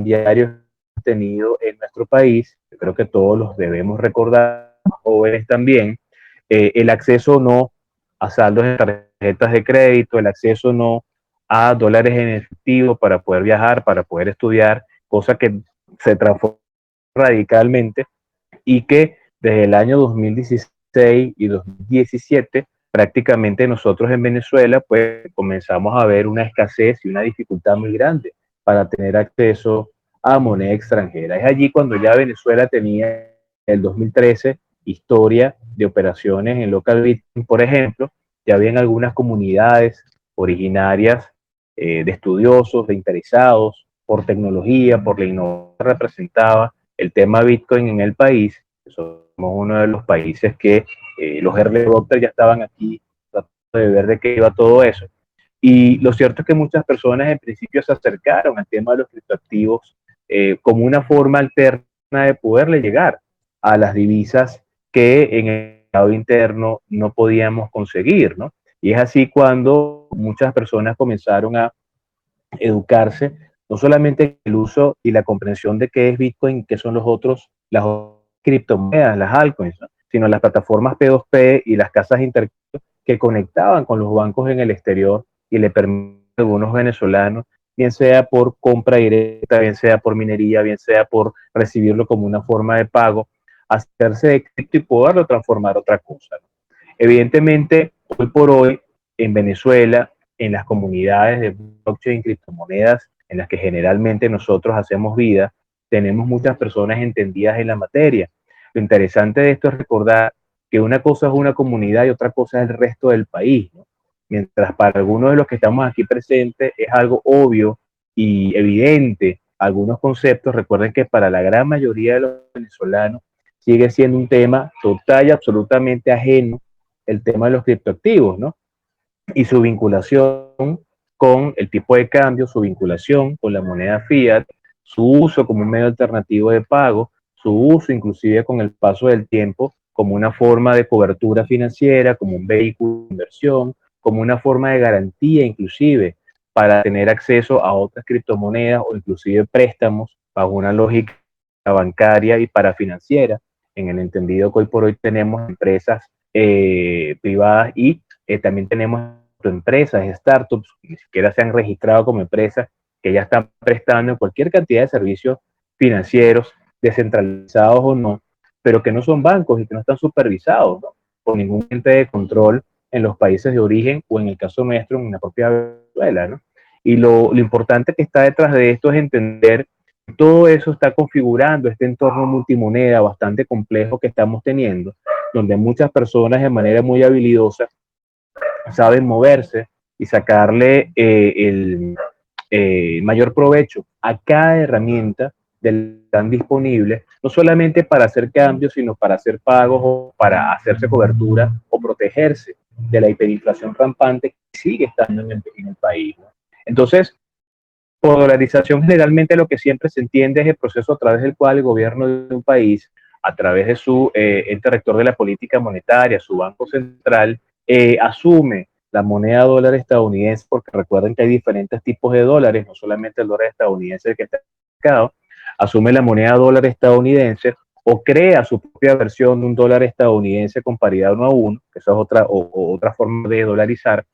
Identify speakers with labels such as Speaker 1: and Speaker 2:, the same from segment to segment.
Speaker 1: diarios tenido en nuestro país, yo creo que todos los debemos recordar, jóvenes también, el acceso no a saldos de tarjetas de crédito, el acceso no a dólares en efectivo para poder viajar, para poder estudiar, cosa que se transformó radicalmente y que desde el año 2016 y 2017 prácticamente nosotros en Venezuela pues comenzamos a ver una escasez y una dificultad muy grande para tener acceso a moneda extranjera. Es allí cuando ya Venezuela tenía el 2013 historia de operaciones en local Bitcoin, por ejemplo, ya habían algunas comunidades originarias de estudiosos, de interesados por tecnología, por la innovación que representaba el tema Bitcoin en el país. Somos uno de los países que los early adopters ya estaban aquí tratando de ver de qué iba todo eso. Y lo cierto es que muchas personas en principio se acercaron al tema de los criptoactivos como una forma alterna de poderle llegar a las divisas que en el mercado interno no podíamos conseguir, ¿no? Y es así cuando muchas personas comenzaron a educarse, no solamente en el uso y la comprensión de qué es Bitcoin, qué son las criptomonedas, las altcoins, ¿no? Sino las plataformas P2P y las casas de intercambio que conectaban con los bancos en el exterior y le permiten a algunos venezolanos, bien sea por compra directa, bien sea por minería, bien sea por recibirlo como una forma de pago, hacerse de cripto y poderlo transformar a otra cosa, ¿no? Evidentemente, hoy por hoy, en Venezuela, en las comunidades de blockchain y criptomonedas en las que generalmente nosotros hacemos vida, tenemos muchas personas entendidas en la materia. Lo interesante de esto es recordar que una cosa es una comunidad y otra cosa es el resto del país, ¿no? Mientras para algunos de los que estamos aquí presentes es algo obvio y evidente algunos conceptos, recuerden que para la gran mayoría de los venezolanos sigue siendo un tema total y absolutamente ajeno el tema de los criptoactivos, ¿no? Y su vinculación con el tipo de cambio, su vinculación con la moneda fiat, su uso como un medio alternativo de pago, su uso inclusive con el paso del tiempo como una forma de cobertura financiera, como un vehículo de inversión, como una forma de garantía inclusive para tener acceso a otras criptomonedas o inclusive préstamos bajo una lógica bancaria y parafinanciera, en el entendido que hoy por hoy tenemos empresas privadas y también tenemos empresas, startups, que ni siquiera se han registrado como empresas, que ya están prestando cualquier cantidad de servicios financieros, descentralizados o no, pero que no son bancos y que no están supervisados, ¿no?, por ningún ente de control en los países de origen o en el caso nuestro, en la propia Venezuela, ¿no? Y lo importante que está detrás de esto es entender que todo eso está configurando este entorno multimoneda bastante complejo que estamos teniendo, donde muchas personas de manera muy habilidosa saben moverse y sacarle mayor provecho a cada herramienta del tan disponible, no solamente para hacer cambios, sino para hacer pagos o para hacerse cobertura o protegerse de la hiperinflación rampante que sigue estando en el país, ¿no? Entonces, por dolarización generalmente lo que siempre se entiende es el proceso a través del cual el gobierno de un país, a través de su ente rector de la política monetaria, su banco central, asume la moneda dólar estadounidense, porque recuerden que hay diferentes tipos de dólares, no solamente el dólar estadounidense que está en el mercado, asume la moneda dólar estadounidense o crea su propia versión de un dólar estadounidense con paridad 1 a 1, que esa es otra forma de dolarizar,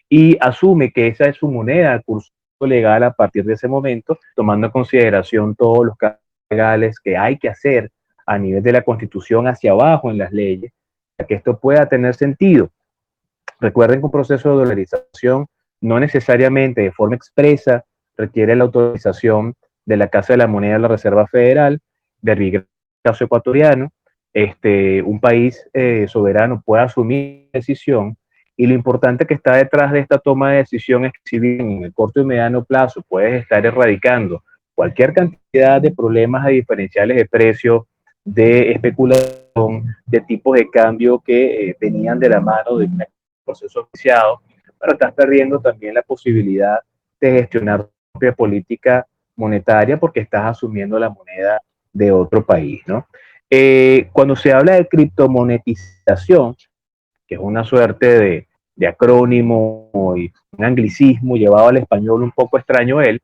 Speaker 1: y asume que esa es su moneda, curso legal a partir de ese momento, tomando en consideración todos los cambios legales que hay que hacer a nivel de la Constitución hacia abajo en las leyes, para que esto pueda tener sentido. Recuerden que un proceso de dolarización no necesariamente de forma expresa requiere la autorización de la Casa de la Moneda de la Reserva Federal, del caso ecuatoriano. Un país soberano puede asumir decisión, y lo importante que está detrás de esta toma de decisión es que si bien en el corto y mediano plazo puedes estar erradicando cualquier cantidad de problemas de diferenciales de precios, de especulación, de tipos de cambio que venían de la mano de una proceso oficiado, pero estás perdiendo también la posibilidad de gestionar tu propia política monetaria porque estás asumiendo la moneda de otro país, ¿no? Cuando se habla de criptomonetización, que es una suerte de acrónimo y un anglicismo llevado al español un poco extraño él,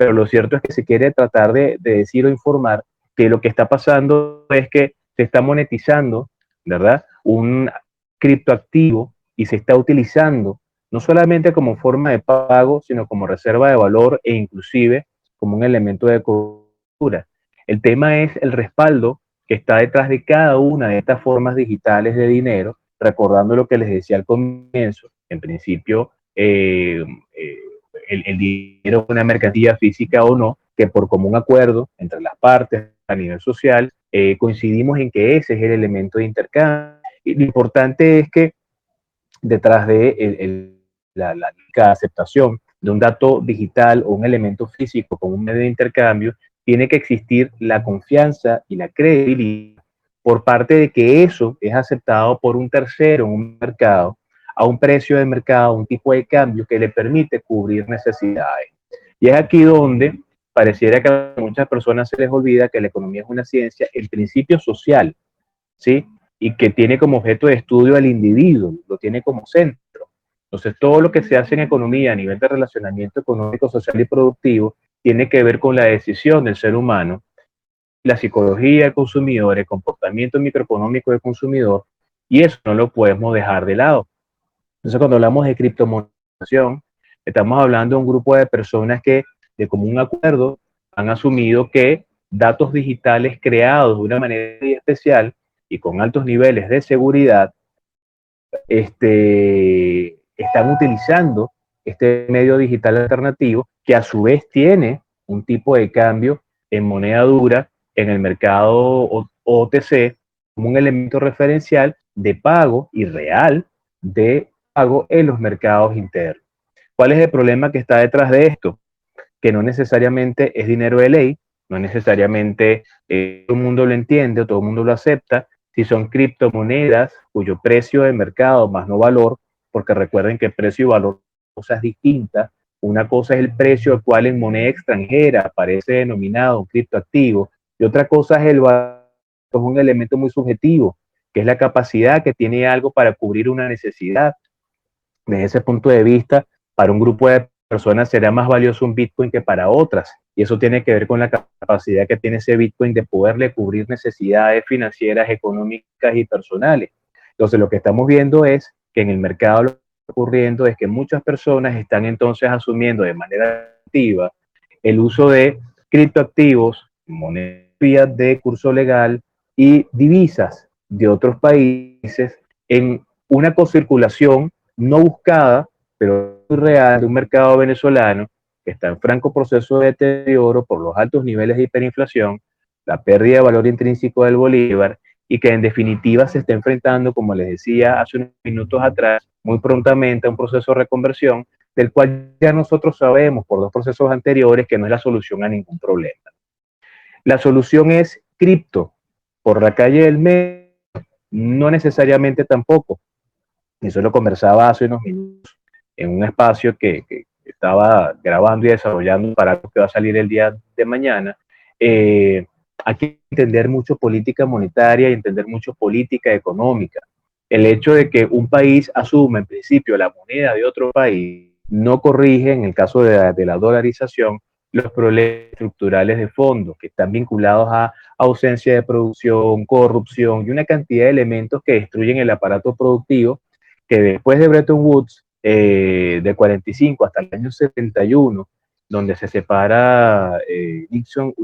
Speaker 1: pero lo cierto es que se quiere tratar de decir o informar que lo que está pasando es que se está monetizando, ¿verdad? Un criptoactivo y se está utilizando no solamente como forma de pago, sino como reserva de valor e inclusive como un elemento de cobertura. El tema es el respaldo que está detrás de cada una de estas formas digitales de dinero, recordando lo que les decía al comienzo, en principio el dinero es una mercancía física o no, que por común acuerdo entre las partes a nivel social coincidimos en que ese es el elemento de intercambio. Y lo importante es que detrás de la aceptación de un dato digital o un elemento físico como un medio de intercambio, tiene que existir la confianza y la credibilidad por parte de que eso es aceptado por un tercero en un mercado, a un precio de mercado, un tipo de cambio que le permite cubrir necesidades. Y es aquí donde pareciera que a muchas personas se les olvida que la economía es una ciencia en principio social, ¿sí? Y que tiene como objeto de estudio al individuo, lo tiene como centro. Entonces, todo lo que se hace en economía a nivel de relacionamiento económico, social y productivo tiene que ver con la decisión del ser humano, la psicología del consumidor, el comportamiento microeconómico del consumidor, y eso no lo podemos dejar de lado. Entonces, cuando hablamos de criptomonetización, estamos hablando de un grupo de personas que, de común acuerdo, han asumido que datos digitales creados de una manera especial y con altos niveles de seguridad, están utilizando este medio digital alternativo que a su vez tiene un tipo de cambio en moneda dura en el mercado OTC como un elemento referencial de pago y real de pago en los mercados internos. ¿Cuál es el problema que está detrás de esto? Que no necesariamente es dinero de ley, no necesariamente todo el mundo lo entiende o todo el mundo lo acepta, si son criptomonedas cuyo precio de mercado más no valor, porque recuerden que precio y valor son cosas distintas. Una cosa es el precio al cual en moneda extranjera aparece denominado un criptoactivo y otra cosa es el valor, que es un elemento muy subjetivo, que es la capacidad que tiene algo para cubrir una necesidad. Desde ese punto de vista, para un grupo de personas será más valioso un Bitcoin que para otras. Y eso tiene que ver con la capacidad que tiene ese Bitcoin de poderle cubrir necesidades financieras, económicas y personales. Entonces, lo que estamos viendo es que en el mercado lo que está ocurriendo es que muchas personas están entonces asumiendo de manera activa el uso de criptoactivos, monedas de curso legal y divisas de otros países en una concirculación no buscada, pero muy real, de un mercado venezolano que está en franco proceso de deterioro por los altos niveles de hiperinflación, la pérdida de valor intrínseco del bolívar y que en definitiva se está enfrentando, como les decía hace unos minutos atrás, muy prontamente a un proceso de reconversión del cual ya nosotros sabemos por dos procesos anteriores que no es la solución a ningún problema. La solución es cripto, por la calle del medio, no necesariamente tampoco. Eso lo conversaba hace unos minutos en un espacio que estaba grabando y desarrollando para lo que va a salir el día de mañana. Hay que entender mucho política monetaria y entender mucho política económica. El hecho de que un país asuma en principio la moneda de otro país no corrige, en el caso de la dolarización, los problemas estructurales de fondo que están vinculados a ausencia de producción, corrupción y una cantidad de elementos que destruyen el aparato productivo que después de Bretton Woods, de 45 hasta el año 71, donde se separa Nixon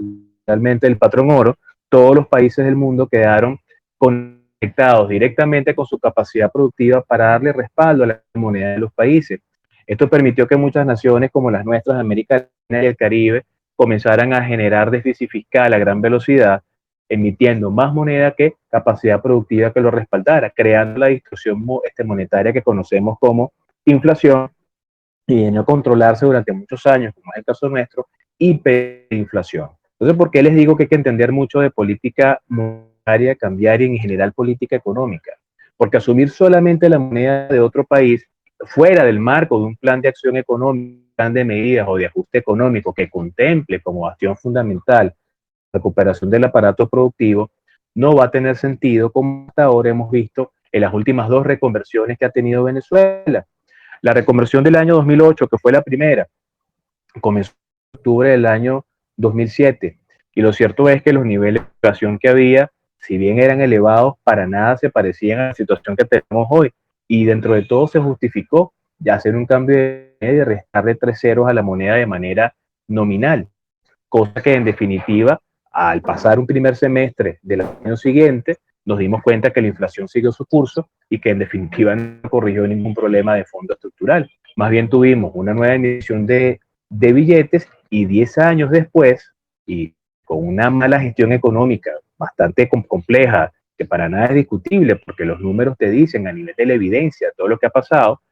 Speaker 1: realmente del patrón oro, todos los países del mundo quedaron conectados directamente con su capacidad productiva para darle respaldo a la moneda de los países. Esto permitió que muchas naciones como las nuestras, América Latina y el Caribe, comenzaran a generar déficit fiscal a gran velocidad, emitiendo más moneda que capacidad productiva que lo respaldara, creando la distorsión monetaria que conocemos como inflación y de no controlarse durante muchos años, como es el caso nuestro, hiperinflación. Entonces, ¿por qué les digo que hay que entender mucho de política monetaria, cambiaria y en general política económica? Porque asumir solamente la moneda de otro país fuera del marco de un plan de acción económica, plan de medidas o de ajuste económico que contemple como bastión fundamental recuperación del aparato productivo, no va a tener sentido como hasta ahora hemos visto en las últimas dos reconversiones que ha tenido Venezuela. La reconversión del año 2008, que fue la primera, comenzó octubre del año 2007. Y lo cierto es que los niveles de inflación que había, si bien eran elevados, para nada se parecían a la situación que tenemos hoy. Y dentro de todo se justificó ya hacer un cambio de restarle 3 ceros a la moneda de manera nominal, cosa que en definitiva, al pasar un primer semestre del año siguiente, nos dimos cuenta que la inflación siguió su curso y que en definitiva no corrigió ningún problema de fondo estructural. Más bien tuvimos una nueva emisión de billetes y 10 años después, y con una mala gestión económica bastante compleja, que para nada es discutible, porque los números te dicen a nivel de la evidencia todo lo que ha pasado,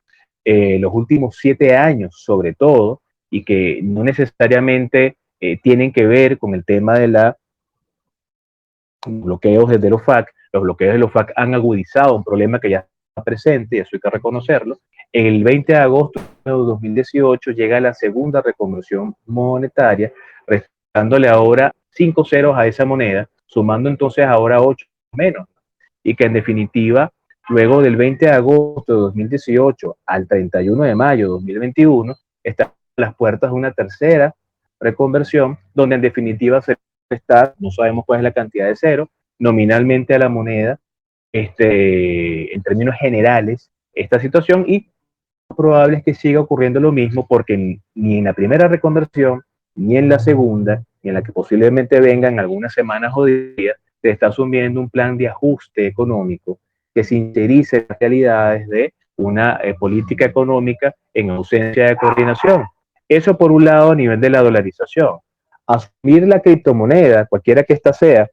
Speaker 1: los últimos 7 años sobre todo, y que no necesariamente tienen que ver con el tema de los bloqueos desde los FAC. Los bloqueos de los FAC han agudizado un problema que ya está presente, y eso hay que reconocerlo. El 20 de agosto de 2018 llega la segunda reconversión monetaria, restándole ahora 5 ceros a esa moneda, sumando entonces ahora 8 menos, y que en definitiva, luego del 20 de agosto de 2018 al 31 de mayo de 2021, están a las puertas de una tercera reconversión, donde en definitiva se está, no sabemos cuál es la cantidad de cero, nominalmente a la moneda, en términos generales, esta situación, y lo probable es que siga ocurriendo lo mismo, porque ni en la primera reconversión, ni en la segunda, ni en la que posiblemente vengan algunas semanas o días, se está asumiendo un plan de ajuste económico que sincerice las realidades de una política económica en ausencia de coordinación. Eso por un lado a nivel de la dolarización. Asumir la criptomoneda, cualquiera que ésta sea,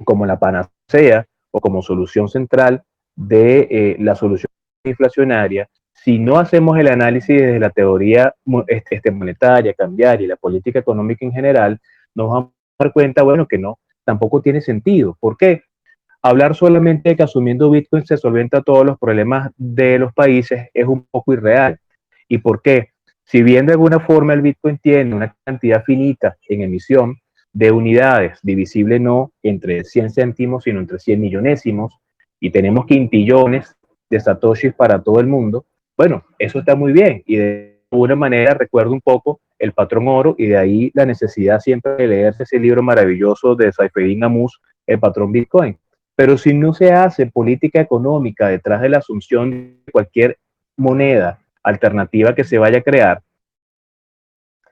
Speaker 1: como la panacea o como solución central de la solución inflacionaria, si no hacemos el análisis desde la teoría monetaria, cambiaria y la política económica en general, nos vamos a dar cuenta, bueno, que no, tampoco tiene sentido. ¿Por qué? Hablar solamente de que asumiendo Bitcoin se solventa todos los problemas de los países es un poco irreal. ¿Y por qué? Si bien de alguna forma el Bitcoin tiene una cantidad finita en emisión de unidades, divisible no entre 100 céntimos, sino entre 100 millonésimos, y tenemos quintillones de satoshis para todo el mundo, bueno, eso está muy bien, y de alguna manera recuerdo un poco el patrón oro, y de ahí la necesidad siempre de leerse ese libro maravilloso de Saifedean Ammous, El patrón Bitcoin. Pero si no se hace política económica detrás de la asunción de cualquier moneda alternativa que se vaya a crear,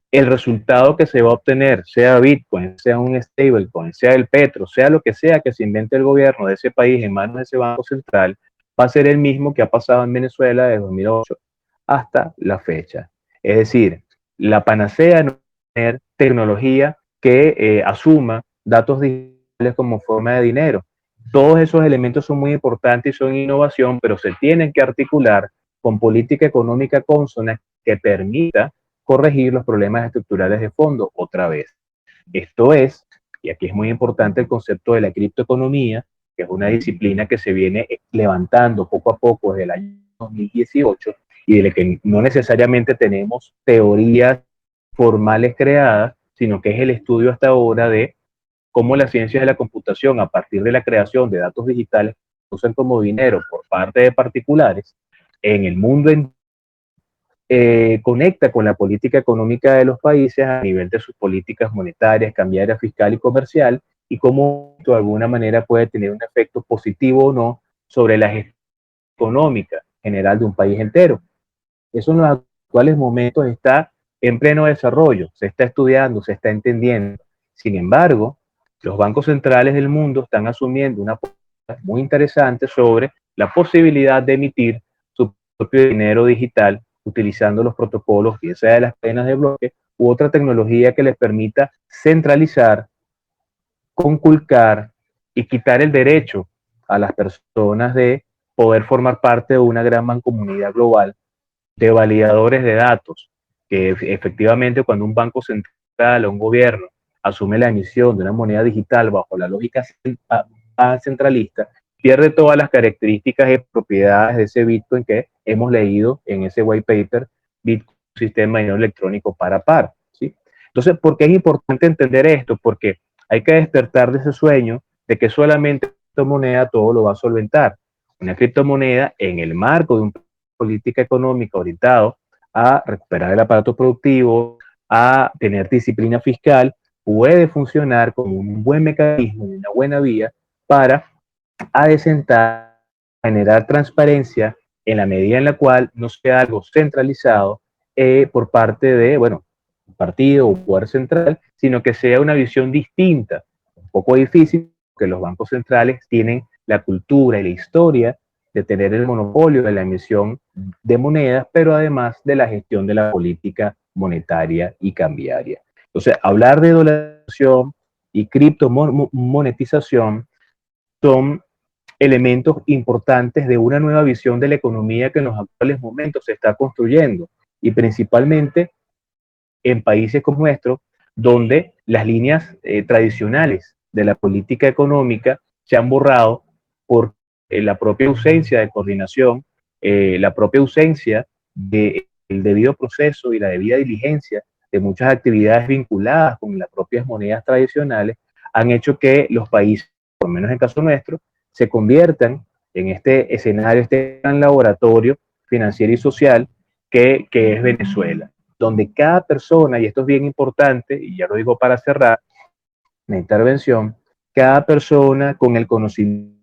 Speaker 1: el resultado que se va a obtener, sea Bitcoin, sea un stablecoin, sea el petro, sea lo que sea que se invente el gobierno de ese país en manos de ese banco central, va a ser el mismo que ha pasado en Venezuela desde 2008 hasta la fecha. Es decir, la panacea no es tener tecnología que asuma datos digitales como forma de dinero. Todos esos elementos son muy importantes y son innovación, pero se tienen que articular con política económica consona que permita corregir los problemas estructurales de fondo otra vez. Esto es, y aquí es muy importante el concepto de la criptoeconomía, que es una disciplina que se viene levantando poco a poco desde el año 2018 y de la que no necesariamente tenemos teorías formales creadas, sino que es el estudio hasta ahora de cómo las ciencias de la computación, a partir de la creación de datos digitales que se usan como dinero por parte de particulares en el mundo entero, conecta con la política económica de los países a nivel de sus políticas monetarias, cambiaria, fiscal y comercial, y cómo de alguna manera puede tener un efecto positivo o no sobre la gestión económica general de un país entero. Eso en los actuales momentos está en pleno desarrollo, se está estudiando, se está entendiendo. Sin embargo, los bancos centrales del mundo están asumiendo una política muy interesante sobre la posibilidad de emitir su propio dinero digital utilizando los protocolos, bien sea de las cadenas de bloque u otra tecnología que les permita centralizar, conculcar y quitar el derecho a las personas de poder formar parte de una gran mancomunidad global de validadores de datos, que efectivamente cuando un banco central o un gobierno asume la emisión de una moneda digital bajo la lógica centralista, pierde todas las características y propiedades de ese Bitcoin que hemos leído en ese white paper, Bitcoin, sistema de dinero electrónico par a par, ¿sí? Entonces, ¿por qué es importante entender esto? Porque hay que despertar de ese sueño de que solamente una criptomoneda todo lo va a solventar. Una criptomoneda en el marco de una política económica orientado a recuperar el aparato productivo, a tener disciplina fiscal, puede funcionar como un buen mecanismo, una buena vía para adecentar, generar transparencia en la medida en la cual no sea algo centralizado por parte de, bueno, un partido o poder central, sino que sea una visión distinta, un poco difícil, porque los bancos centrales tienen la cultura y la historia de tener el monopolio de la emisión de monedas, pero además de la gestión de la política monetaria y cambiaria. Entonces, hablar de dolarización y criptomonetización son elementos importantes de una nueva visión de la economía que en los actuales momentos se está construyendo y principalmente en países como nuestro, donde las líneas tradicionales de la política económica se han borrado por la propia ausencia de coordinación, la propia ausencia del debido proceso y la debida diligencia de muchas actividades vinculadas con las propias monedas tradicionales, han hecho que los países, por lo menos en el caso nuestro, se conviertan en este escenario, este gran laboratorio financiero y social que es Venezuela, donde cada persona, y esto es bien importante, y ya lo digo para cerrar la intervención, cada persona con el conocimiento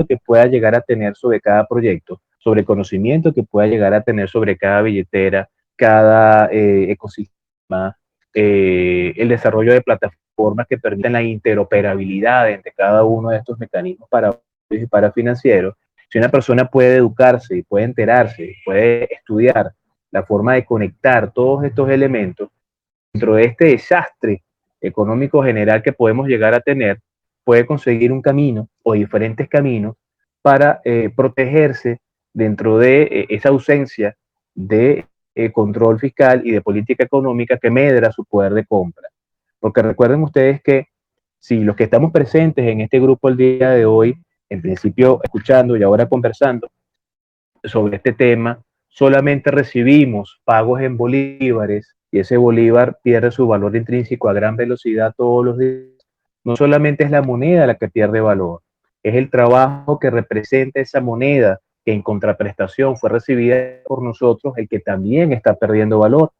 Speaker 1: que pueda llegar a tener sobre cada proyecto, sobre el conocimiento que pueda llegar a tener sobre cada billetera, cada ecosistema, el desarrollo de plataformas que permitan la interoperabilidad entre cada uno de estos mecanismos para financieros. Si una persona puede educarse y puede enterarse, y puede estudiar la forma de conectar todos estos elementos dentro de este desastre económico general que podemos llegar a tener, puede conseguir un camino o diferentes caminos para protegerse dentro de esa ausencia de control fiscal y de política económica que medra su poder de compra. Porque recuerden ustedes que si los que estamos presentes en este grupo el día de hoy, en principio escuchando y ahora conversando sobre este tema, solamente recibimos pagos en bolívares y ese bolívar pierde su valor intrínseco a gran velocidad todos los días, no solamente es la moneda la que pierde valor, es el trabajo que representa esa moneda que en contraprestación fue recibida por nosotros el que también está perdiendo valor.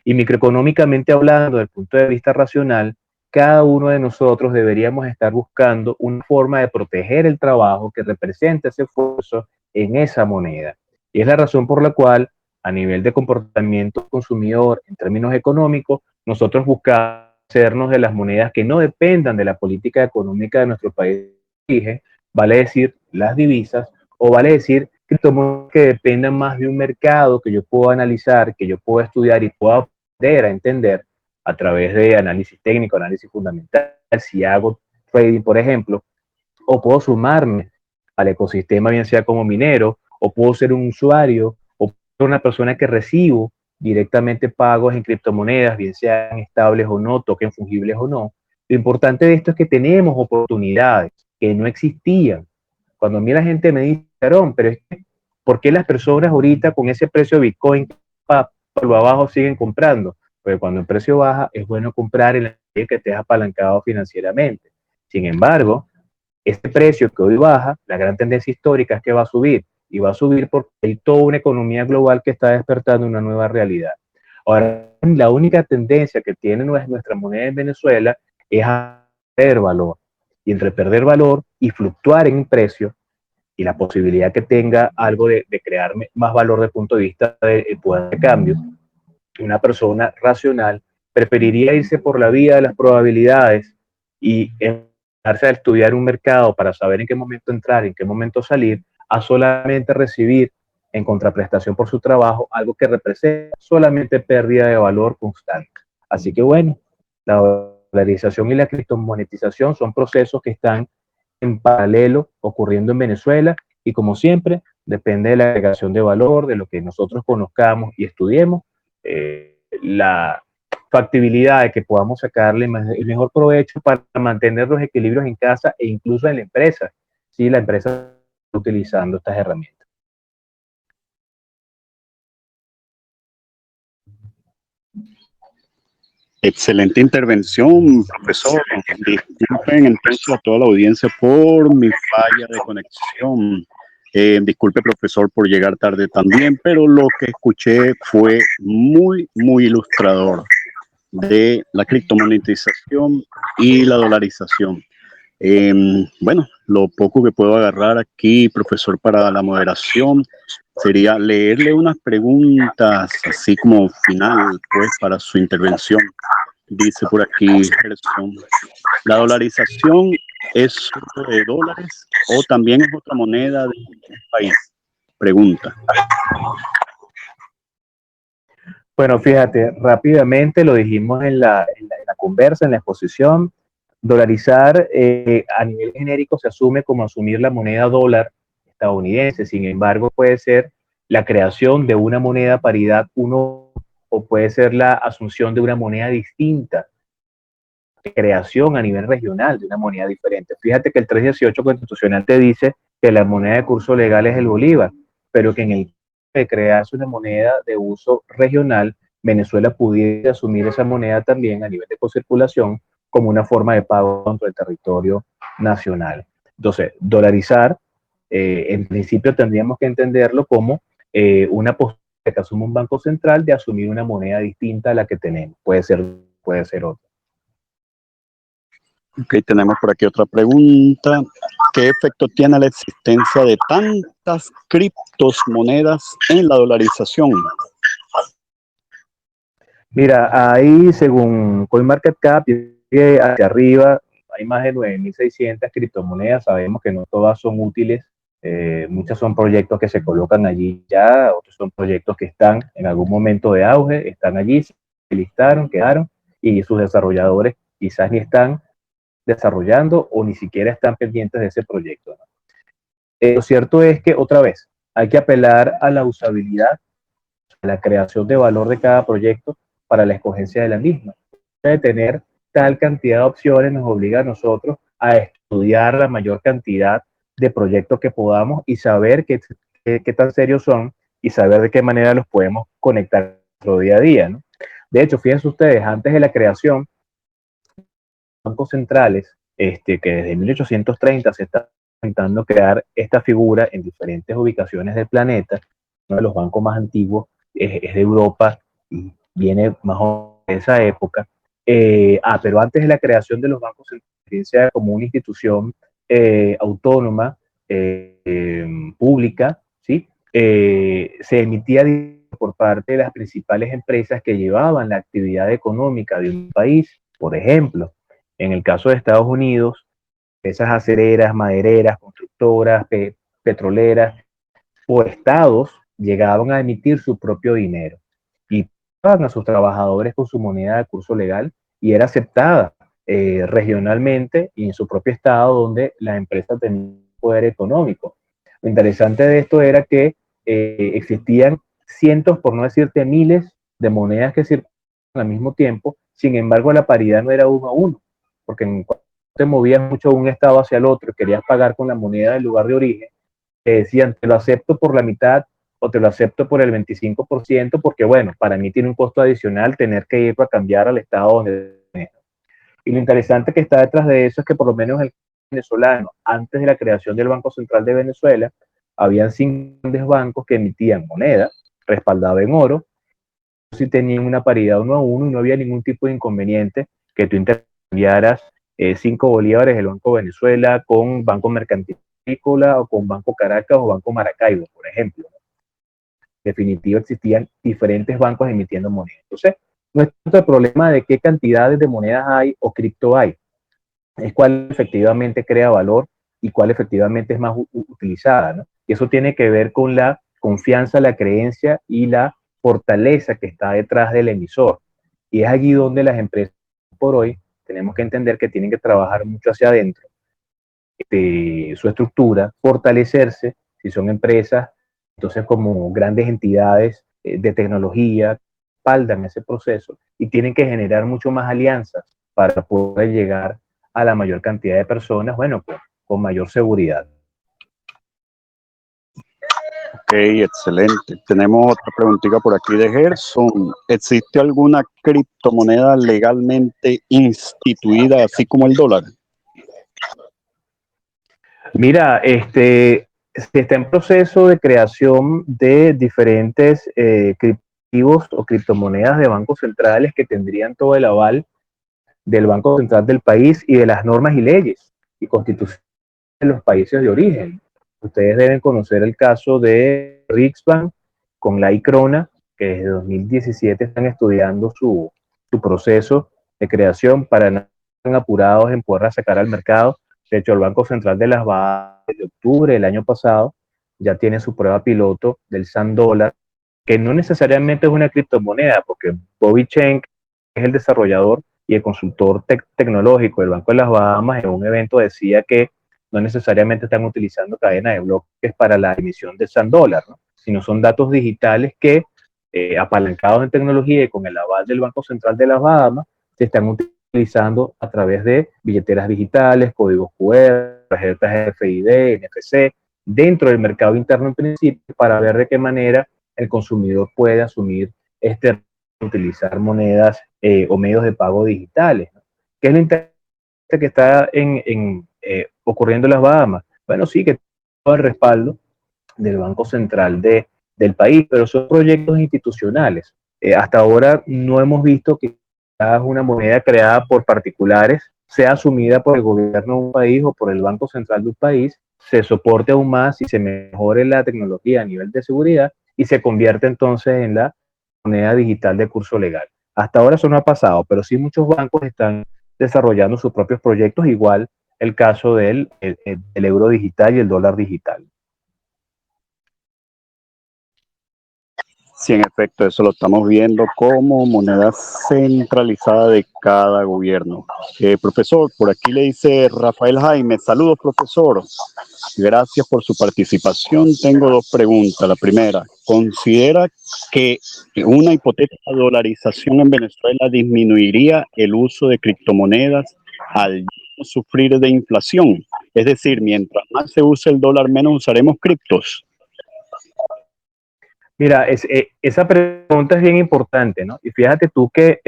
Speaker 1: Y microeconómicamente hablando, desde el punto de vista racional, cada uno de nosotros deberíamos estar buscando una forma de proteger el trabajo que representa ese esfuerzo en esa moneda. Y es la razón por la cual, a nivel de comportamiento consumidor en términos económicos, nosotros buscamos hacernos de las monedas que no dependan de la política económica de nuestro país, vale decir las divisas, o vale decir criptomonedas que dependan más de un mercado que yo puedo analizar, que yo puedo estudiar y puedo aprender a entender a través de análisis técnico, análisis fundamental, si hago trading, por ejemplo, o puedo sumarme al ecosistema, bien sea como minero, o puedo ser un usuario, o puedo ser una persona que recibo directamente pagos en criptomonedas, bien sean estables o no, tokens fungibles o no. Lo importante de esto es que tenemos oportunidades que no existían. Cuando a mí la gente me dice, pero es que, ¿por qué las personas ahorita con ese precio de Bitcoin para lo abajo siguen comprando? Porque cuando el precio baja es bueno comprar en la medida que estés apalancado financieramente. Sin embargo, este precio que hoy baja, la gran tendencia histórica es que va a subir, y va a subir porque hay toda una economía global que está despertando una nueva realidad. Ahora, la única tendencia que tiene nuestra moneda en Venezuela es a perder valor. Y entre perder valor y fluctuar en precio, y la posibilidad que tenga algo de crear más valor desde el punto de vista del poder de cambio, una persona racional preferiría irse por la vía de las probabilidades y empezarse a estudiar un mercado para saber en qué momento entrar, en qué momento salir, a solamente recibir en contraprestación por su trabajo algo que representa solamente pérdida de valor constante. Así que bueno, la dolarización y la criptomonetización son procesos que están en paralelo ocurriendo en Venezuela y como siempre depende de la agregación de valor, de lo que nosotros conozcamos y estudiemos, la factibilidad de que podamos sacarle el mejor provecho para mantener los equilibrios en casa e incluso en la empresa, si la empresa está utilizando estas herramientas.
Speaker 2: Excelente intervención, profesor. Disculpen entonces a toda la audiencia por mi falla de conexión. Disculpe, profesor, por llegar tarde también, pero lo que escuché fue muy, muy ilustrador. de la criptomonetización y la dolarización. Bueno, lo poco que puedo agarrar aquí, profesor, para la moderación, sería leerle unas preguntas así como final, pues, para su intervención. Dice por aquí Gerson, ¿la dolarización es solo de dólares o también es otra moneda de un país? Pregunta.
Speaker 1: Bueno, fíjate, rápidamente lo dijimos en la conversa, en la exposición, dolarizar a nivel genérico se asume como asumir la moneda dólar estadounidense, sin embargo puede ser la creación de una moneda paridad uno o puede ser la asunción de una moneda distinta, creación a nivel regional de una moneda diferente. Fíjate que el 318 constitucional te dice que la moneda de curso legal es el bolívar, pero que en el caso de crearse una moneda de uso regional, Venezuela pudiera asumir esa moneda también a nivel de circulación como una forma de pago contra el territorio nacional. Entonces, dolarizar, en principio tendríamos que entenderlo como una postura que asume un banco central de asumir una moneda distinta a la que tenemos. Puede ser otra.
Speaker 2: Ok, tenemos por aquí otra pregunta. ¿Qué efecto tiene la existencia de tantas criptomonedas en la dolarización?
Speaker 1: Mira, ahí según CoinMarketCap, hacia arriba hay más de 9.600 criptomonedas. Sabemos que no todas son útiles. Muchas son proyectos que se colocan allí ya, otros son proyectos que están en algún momento de auge, están allí, se listaron, quedaron, y sus desarrolladores quizás ni están desarrollando o ni siquiera están pendientes de ese proyecto, ¿no? Lo cierto es que, otra vez, hay que apelar a la usabilidad, a la creación de valor de cada proyecto para la escogencia de la misma. De tener tal cantidad de opciones nos obliga a nosotros a estudiar la mayor cantidad de proyectos que podamos y saber qué tan serios son y saber de qué manera los podemos conectar a nuestro día a día, ¿no? De hecho, fíjense ustedes, antes de la creación, bancos centrales, que desde 1830 se está intentando crear esta figura en diferentes ubicaciones del planeta. Uno de los bancos más antiguos es de Europa y viene más o menos de esa época. Pero antes de la creación de los bancos centrales, como una institución autónoma, pública, ¿sí? Se emitía por parte de las principales empresas que llevaban la actividad económica de un país. Por ejemplo, en el caso de Estados Unidos, esas acereras, madereras, constructoras, petroleras o estados llegaban a emitir su propio dinero y pagaban a sus trabajadores con su moneda de curso legal y era aceptada regionalmente y en su propio estado donde la empresa tenía poder económico. Lo interesante de esto era que existían cientos, por no decirte miles, de monedas que circulaban al mismo tiempo, sin embargo la paridad no era 1 a 1, porque en te movías mucho de un estado hacia el otro y querías pagar con la moneda del lugar de origen, te decían, te lo acepto por la mitad o te lo acepto por el 25%, porque bueno, para mí tiene un costo adicional tener que ir a cambiar al estado donde... Y lo interesante que está detrás de eso es que por lo menos el venezolano, antes de la creación del Banco Central de Venezuela, habían 5 grandes bancos que emitían moneda respaldada en oro, si tenían una paridad 1 a 1 y no había ningún tipo de inconveniente que tú intercambiaras 5 bolívares del Banco Venezuela con Banco Mercantícola o con Banco Caracas o Banco Maracaibo, por ejemplo. En definitiva, existían diferentes bancos emitiendo moneda. Entonces, no es tanto el problema de qué cantidades de monedas hay o cripto hay, es cuál efectivamente crea valor y cuál efectivamente es más utilizada, ¿no? Y eso tiene que ver con la confianza, la creencia y la fortaleza que está detrás del emisor. Y es allí donde las empresas por hoy tenemos que entender que tienen que trabajar mucho hacia adentro de su estructura, fortalecerse, si son empresas, entonces como grandes entidades de tecnología, respaldan ese proceso y tienen que generar mucho más alianzas para poder llegar a la mayor cantidad de personas, bueno, con mayor seguridad.
Speaker 2: Ok, excelente. Tenemos otra preguntita por aquí de Gerson. ¿Existe alguna criptomoneda legalmente instituida, así como el dólar?
Speaker 1: Mira, se está en proceso de creación de diferentes criptomonedas activos o criptomonedas de bancos centrales que tendrían todo el aval del Banco Central del país y de las normas y leyes y constituciones de los países de origen. Ustedes deben conocer el caso de Riksbank con la ICRONA, que desde 2017 están estudiando su proceso de creación para no estar apurados en poder sacar al mercado. De hecho, el Banco Central de las Bahamas, de octubre del año pasado, ya tiene su prueba piloto del SAN dólar, que no necesariamente es una criptomoneda, porque Bobby Chen, que es el desarrollador y el consultor tecnológico del Banco de las Bahamas, en un evento decía que no necesariamente están utilizando cadena de bloques para la emisión del SAN dólar, ¿no? Sino son datos digitales que, apalancados en tecnología y con el aval del Banco Central de las Bahamas, se están utilizando a través de billeteras digitales, códigos QR, tarjetas RFID, NFC, dentro del mercado interno en principio, para ver de qué manera el consumidor puede asumir utilizar monedas o medios de pago digitales, ¿no? ¿Qué es lo interesante que está ocurriendo en las Bahamas? Bueno, sí, que todo el respaldo del Banco Central del país, pero son proyectos institucionales. Hasta ahora no hemos visto que una moneda creada por particulares sea asumida por el gobierno de un país o por el Banco Central de un país, se soporte aún más y se mejore la tecnología a nivel de seguridad y se convierte entonces en la moneda digital de curso legal. Hasta ahora eso no ha pasado, pero sí muchos bancos están desarrollando sus propios proyectos, igual el caso del euro digital y el dólar digital.
Speaker 2: Sí, en efecto, eso lo estamos viendo como moneda centralizada de cada gobierno. Profesor, por aquí le dice Rafael Jaime, saludos profesor, gracias por su participación. Tengo dos preguntas. La primera, ¿considera que una hipotética dolarización en Venezuela disminuiría el uso de criptomonedas al sufrir de inflación? Es decir, mientras más se use el dólar, menos usaremos criptos.
Speaker 1: Mira, esa pregunta es bien importante, ¿no? Y fíjate tú que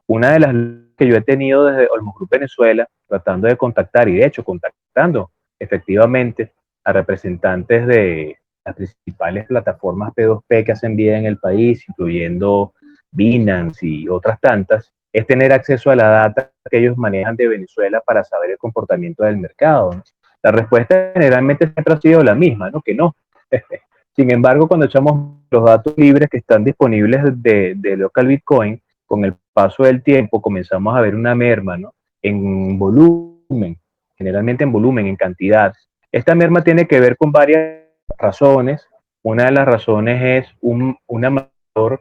Speaker 1: una de las que yo he tenido desde Olmos Group Venezuela, tratando de contactar, y de hecho contactando efectivamente a representantes de las principales plataformas P2P que hacen vida en el país, incluyendo Binance y otras tantas, es tener acceso a la data que ellos manejan de Venezuela para saber el comportamiento del mercado, ¿no? La respuesta generalmente siempre ha sido la misma, ¿no? Que no. Sin embargo, cuando echamos los datos libres que están disponibles de local Bitcoin, con el paso del tiempo comenzamos a ver una merma, ¿no? En volumen, generalmente en volumen, en cantidad. Esta merma tiene que ver con varias razones. Una de las razones es un mayor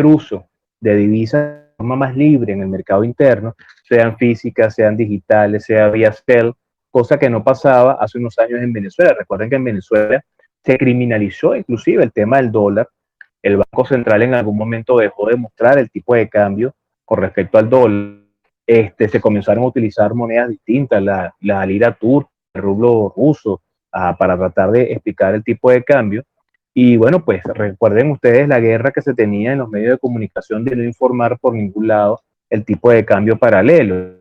Speaker 1: uso de divisas de forma más libre en el mercado interno, sean físicas, sean digitales, sea vía CEL, cosa que no pasaba hace unos años en Venezuela. Recuerden que en Venezuela se criminalizó inclusive el tema del dólar. El Banco Central en algún momento dejó de mostrar el tipo de cambio con respecto al dólar. Se comenzaron a utilizar monedas distintas, la lira turca, el rublo ruso, para tratar de explicar el tipo de cambio. Y bueno, pues recuerden ustedes la guerra que se tenía en los medios de comunicación de no informar por ningún lado el tipo de cambio paralelo.